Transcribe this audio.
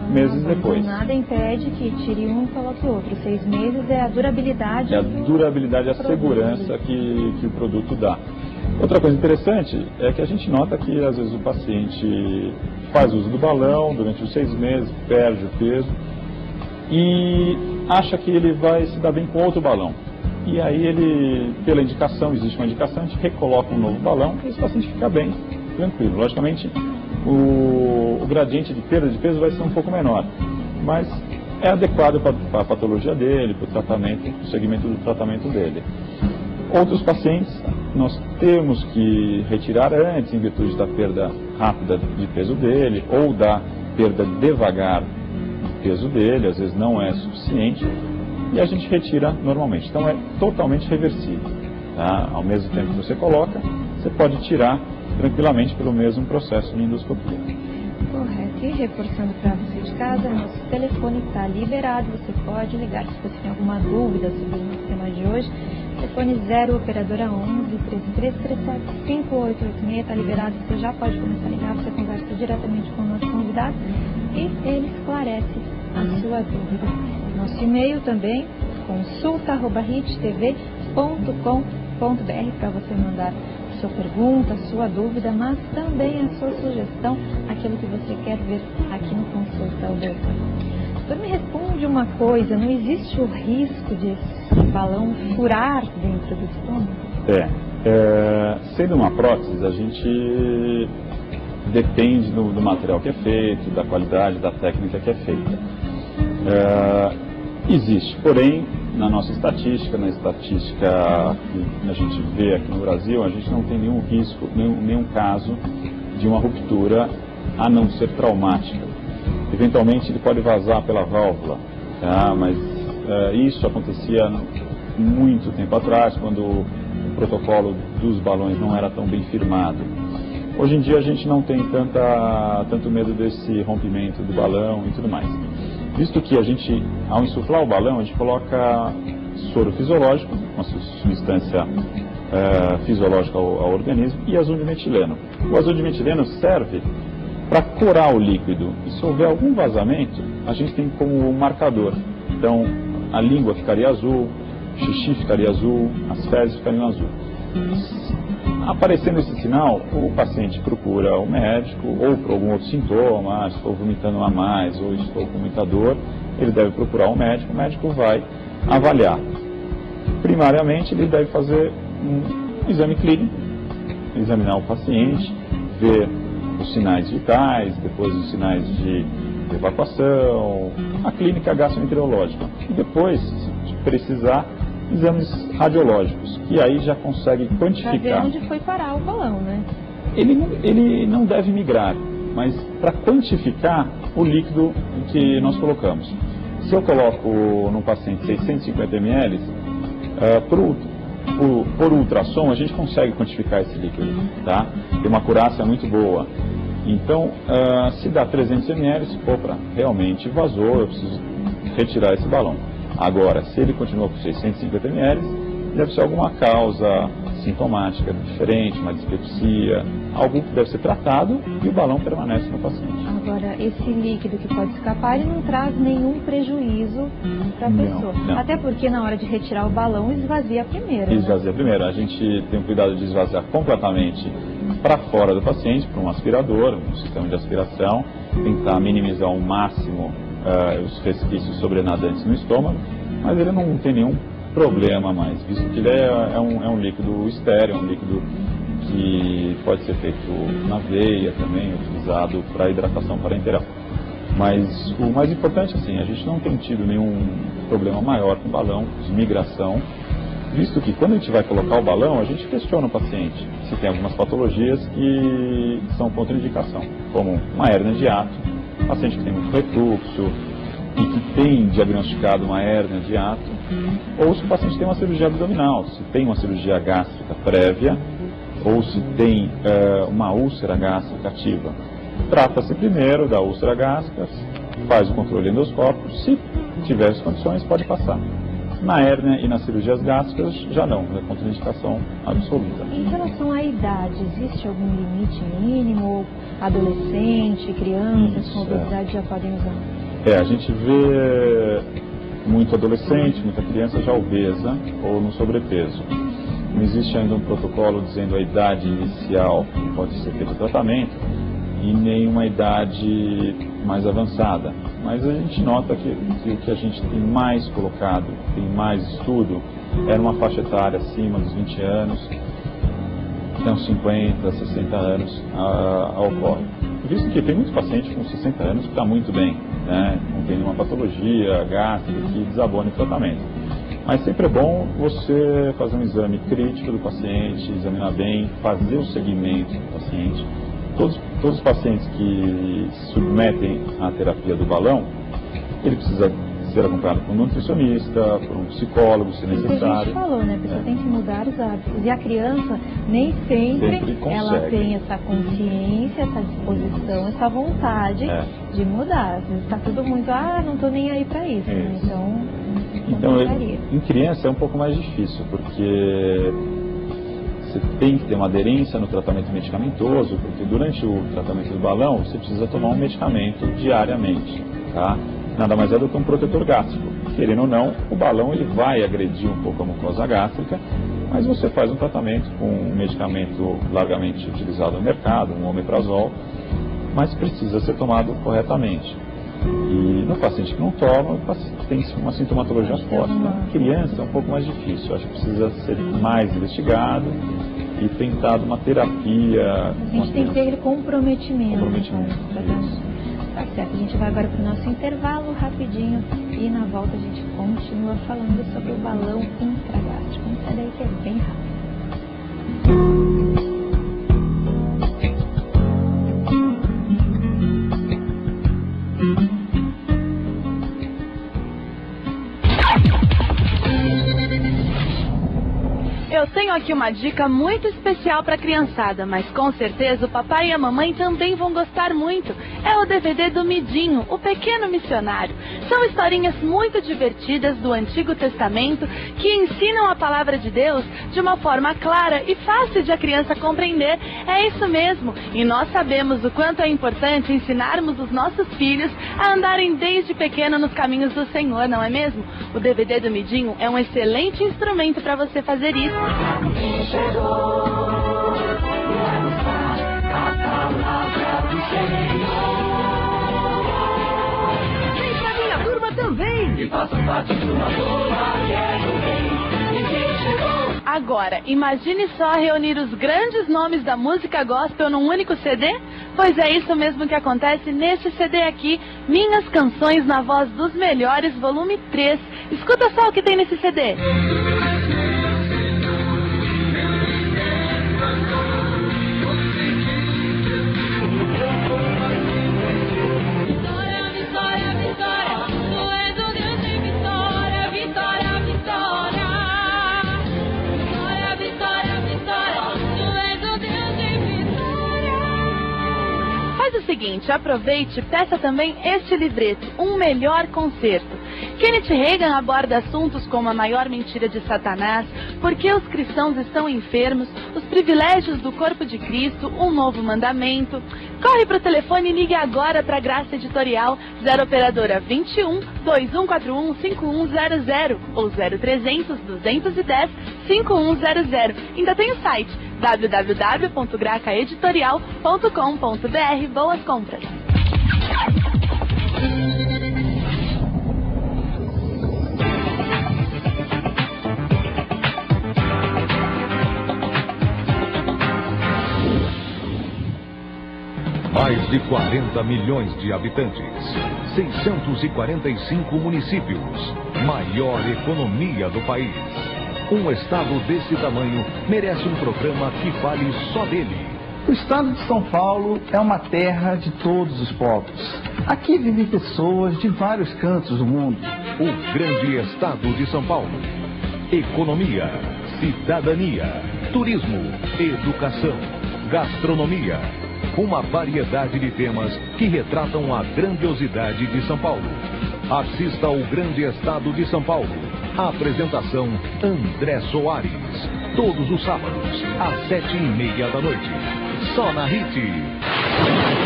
meses depois. Nada impede que tire um e coloque outro. 6 meses é a durabilidade. É a durabilidade, a segurança que o produto dá. Outra coisa interessante é que a gente nota que às vezes o paciente faz uso do balão durante os 6 meses, perde o peso e acha que ele vai se dar bem com outro balão. E aí ele, pela indicação, existe uma indicação, a gente recoloca um novo balão e esse paciente fica bem, tranquilo. Logicamente, o gradiente de perda de peso vai ser um pouco menor, mas é adequado para a patologia dele, para o tratamento, para o segmento do tratamento dele. Outros pacientes nós temos que retirar antes, em virtude da perda rápida de peso dele, ou da perda devagar de peso dele, às vezes não é suficiente, e a gente retira normalmente. Então é totalmente reversível. Tá? Ao mesmo tempo que você coloca, você pode tirar tranquilamente pelo mesmo processo de endoscopia. Correto. E reforçando para você de casa, nosso telefone está liberado, você pode ligar se você tem alguma dúvida sobre o nosso tema de hoje. Telefone 0 operadora 11 3337 5886, está liberado, você já pode começar a ligar, você conversa diretamente com o nosso convidado e ele esclarece a sua dúvida. Nosso e-mail também, consulta@hittv.com.br, para você mandar sua pergunta, sua dúvida, mas também a sua sugestão, aquilo que você quer ver aqui no Consulta ao Doutor. Doutor, me responde uma coisa, não existe o risco de esse balão furar dentro do estômago? Sendo uma prótese, a gente depende do material que é feito, da qualidade, da técnica que é feita. Existe, porém, na nossa estatística, na estatística que a gente vê aqui no Brasil, a gente não tem nenhum risco, nenhum caso de uma ruptura, a não ser traumática. Eventualmente ele pode vazar pela válvula, tá? Mas isso acontecia muito tempo atrás, quando o protocolo dos balões não era tão bem firmado. Hoje em dia a gente não tem tanto medo desse rompimento do balão e tudo mais. Visto que a gente, ao insuflar o balão, a gente coloca soro fisiológico, uma substância fisiológica ao organismo, e azul de metileno. O azul de metileno serve para corar o líquido. E se houver algum vazamento, a gente tem como marcador. Então, a língua ficaria azul, o xixi ficaria azul, as fezes ficariam azul. Aparecendo esse sinal, o paciente procura o médico, ou por algum outro sintoma, estou vomitando a mais, ou estou com muita dor, ele deve procurar o médico vai avaliar. Primariamente, ele deve fazer um exame clínico, examinar o paciente, ver os sinais vitais, depois os sinais de evacuação, a clínica gastroenterológica. E depois, se precisar, exames radiológicos, que aí já consegue quantificar. Para ver onde foi parar o balão, né? Ele não deve migrar, mas para quantificar o líquido que nós colocamos. Se eu coloco no paciente 650 ml, por ultrassom a gente consegue quantificar esse líquido, tá? Tem uma acurácia muito boa. Então, se dá 300 ml, opa, realmente vazou, eu preciso retirar esse balão. Agora, se ele continua com 650 ml, deve ser alguma causa sintomática diferente, uma dispepsia, algo que deve ser tratado e o balão permanece no paciente. Agora, esse líquido que pode escapar, ele não traz nenhum prejuízo para a pessoa. Não. Até porque na hora de retirar o balão, esvazia primeiro. Esvazia primeiro. A gente tem o cuidado de esvaziar completamente para fora do paciente, para um aspirador, um sistema de aspiração, tentar minimizar ao máximo os resquícios sobrenadantes no estômago, mas ele não tem nenhum problema mais, visto que ele é um líquido estéril, um líquido que pode ser feito na veia também, utilizado para hidratação parenteral. Mas o mais importante, assim, a gente não tem tido nenhum problema maior com o balão de migração, visto que quando a gente vai colocar o balão, a gente questiona o paciente se tem algumas patologias que são contraindicação, como uma hérnia de hiato, paciente que tem muito refluxo e que tem diagnosticado uma hérnia de hiato, ou se o paciente tem uma cirurgia abdominal, se tem uma cirurgia gástrica prévia, ou se tem uma úlcera gástrica ativa. Trata-se primeiro da úlcera gástrica, faz o controle endoscópico, se tiver as condições pode passar. Na hérnia e nas cirurgias gástricas, já não, é contraindicação absoluta. Em relação à idade, existe algum limite mínimo? Adolescente, crianças com obesidade já podem usar? A gente vê muito adolescente, muita criança já obesa ou no sobrepeso. Não existe ainda um protocolo dizendo a idade inicial que pode ser feito o tratamento e nem uma idade mais avançada. Mas a gente nota que o que a gente tem mais colocado, tem mais estudo, é numa faixa etária acima dos 20 anos, até uns 50, 60 anos ocorre. Visto que tem muitos pacientes com 60 anos que está muito bem, né? Não tem nenhuma patologia gástrica que desabone o tratamento. Mas sempre é bom você fazer um exame crítico do paciente, examinar bem, fazer o segmento do paciente. Todos os pacientes que se submetem à terapia do balão, ele precisa ser acompanhado por um nutricionista, por um psicólogo, se necessário. Isso a gente falou, né? A pessoa tem que mudar os hábitos. E a criança nem sempre ela tem essa consciência, essa disposição, essa vontade de mudar. Às vezes está tudo muito, não estou nem aí para isso. Né? Então em criança é um pouco mais difícil, porque você tem que ter uma aderência no tratamento medicamentoso, porque durante o tratamento do balão você precisa tomar um medicamento diariamente, tá? Nada mais é do que um protetor gástrico. Querendo ou não, o balão ele vai agredir um pouco a mucosa gástrica, mas você faz um tratamento com um medicamento largamente utilizado no mercado, um omeprazol, mas precisa ser tomado corretamente. E no paciente que não toma, tem uma sintomatologia forte. Na criança é um pouco mais difícil, acho que precisa ser mais investigado e tentado uma terapia. A gente tem que ter aquele comprometimento. Tá certo, a gente vai agora para o nosso intervalo rapidinho e na volta a gente continua falando sobre o balão intragástrico. Não sai daí que é bem rápido. Eu tenho aqui uma dica muito especial para a criançada, mas com certeza o papai e a mamãe também vão gostar muito. É o DVD do Midinho, o Pequeno Missionário. São historinhas muito divertidas do Antigo Testamento que ensinam a palavra de Deus de uma forma clara e fácil de a criança compreender. É isso mesmo, e nós sabemos o quanto é importante ensinarmos os nossos filhos a andarem desde pequeno nos caminhos do Senhor, não é mesmo? O DVD do Midinho é um excelente instrumento para você fazer isso. Chegou, a palavra do Senhor. Vem pra minha turma também! E faça parte de uma turma que é do bem. Ninguém chegou. Agora, imagine só reunir os grandes nomes da música gospel num único CD? Pois é isso mesmo que acontece neste CD aqui, Minhas Canções na Voz dos Melhores, volume 3. Escuta só o que tem nesse CD. Seguinte, aproveite e peça também este livreto, Um Melhor Concerto. Kenneth Reagan aborda assuntos como a maior mentira de Satanás, por que os cristãos estão enfermos, os privilégios do corpo de Cristo, um novo mandamento. Corre para o telefone e ligue agora para a Graça Editorial, 0 operadora 21 2141 5100 ou 0300 210 5100. Ainda tem o site www.gracaeditorial.com.br. Boas compras! Mais de 40 milhões de habitantes, 645 municípios, maior economia do país. Um estado desse tamanho merece um programa que fale só dele. O estado de São Paulo é uma terra de todos os povos. Aqui vivem pessoas de vários cantos do mundo. O grande estado de São Paulo. Economia, cidadania, turismo, educação, gastronomia. Uma variedade de temas que retratam a grandiosidade de São Paulo. Assista ao Grande Estado de São Paulo. Apresentação André Soares. Todos os sábados, às 7:30 da noite. Só na Hit.